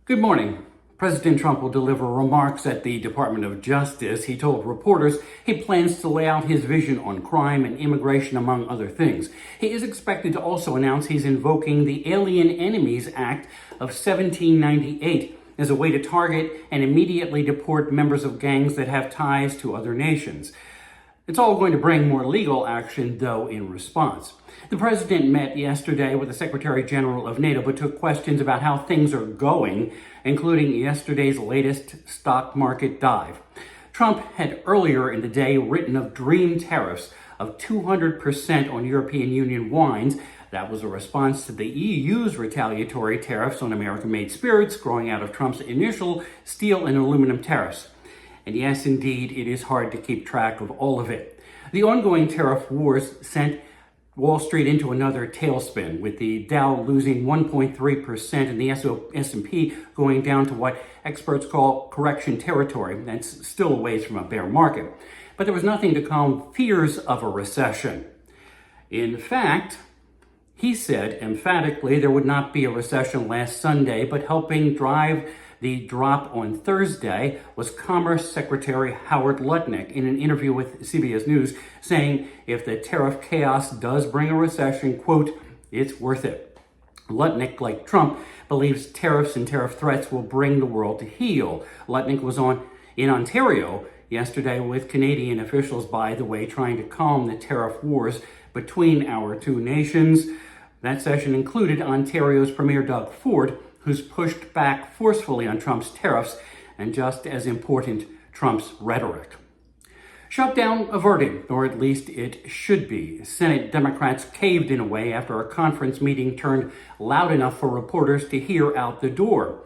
Good morning. President Trump will deliver remarks at the Department of Justice. He told reporters he plans to lay out his vision on crime and immigration, among other things. He is expected to also announce he's invoking the Alien Enemies Act of 1798 as a way to target and immediately deport members of gangs that have ties to other nations. It's all going to bring more legal action, though, in response. The president met yesterday with the Secretary General of NATO, but took questions about how things are going, including yesterday's latest stock market dive. Trump had earlier in the day written of dream tariffs of 200% on European Union wines. That was a response to the EU's retaliatory tariffs on American-made spirits growing out of Trump's initial steel and aluminum tariffs. And yes, indeed, it is hard to keep track of all of it. The ongoing tariff wars sent Wall Street into another tailspin, with the Dow losing 1.3% and the S&P going down to what experts call correction territory. That's still a ways from a bear market. But there was nothing to calm fears of a recession. In fact, he said emphatically there would not be a recession last Sunday, but helping drive the drop on Thursday was Commerce Secretary Howard Lutnick in an interview with CBS News, saying if the tariff chaos does bring a recession, quote, it's worth it. Lutnick, like Trump, believes tariffs and tariff threats will bring the world to heel. Lutnick was in Ontario yesterday with Canadian officials, by the way, trying to calm the tariff wars between our two nations. That session included Ontario's Premier Doug Ford, who's pushed back forcefully on Trump's tariffs, and just as important, Trump's rhetoric. Shutdown averted, or at least it should be. Senate Democrats caved in a way after a conference meeting turned loud enough for reporters to hear out the door.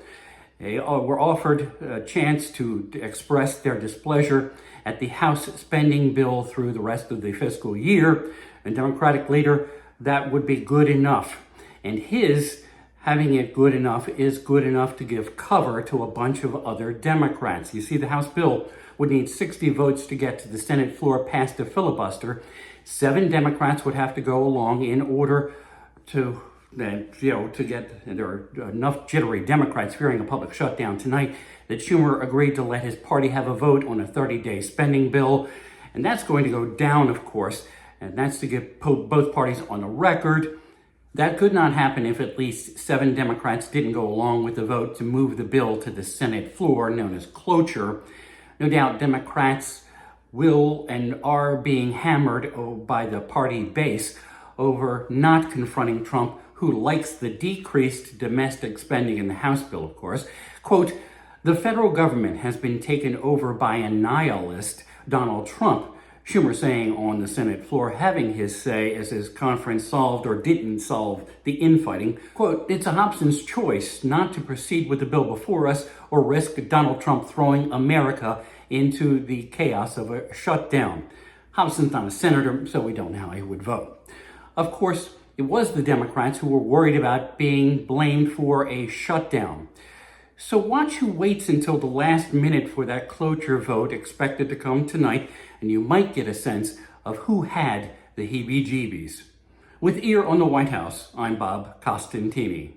They were offered a chance to express their displeasure at the House spending bill through the rest of the fiscal year. And Democratic leader, that would be good enough. And his having it good enough is good enough to give cover to a bunch of other Democrats. You see, the House bill would need 60 votes to get to the Senate floor past a filibuster. 7 Democrats would have to go along in order to get, there are enough jittery Democrats fearing a public shutdown tonight that Schumer agreed to let his party have a vote on a 30-day spending bill. And that's going to go down, of course, and that's to get both parties on the record. That could not happen if at least 7 Democrats didn't go along with the vote to move the bill to the Senate floor, known as cloture. No doubt Democrats will and are being hammered by the party base over not confronting Trump, who likes the decreased domestic spending in the House bill, of course. Quote, the federal government has been taken over by a nihilist, Donald Trump. Schumer saying on the Senate floor, having his say as his conference solved or didn't solve the infighting. Quote, it's a Hobson's choice not to proceed with the bill before us or risk Donald Trump throwing America into the chaos of a shutdown. Hobson's not a senator, so we don't know how he would vote. Of course, it was the Democrats who were worried about being blamed for a shutdown. So watch who waits until the last minute for that cloture vote expected to come tonight, and you might get a sense of who had the heebie-jeebies. With Ear on the White House, I'm Bob Costantini.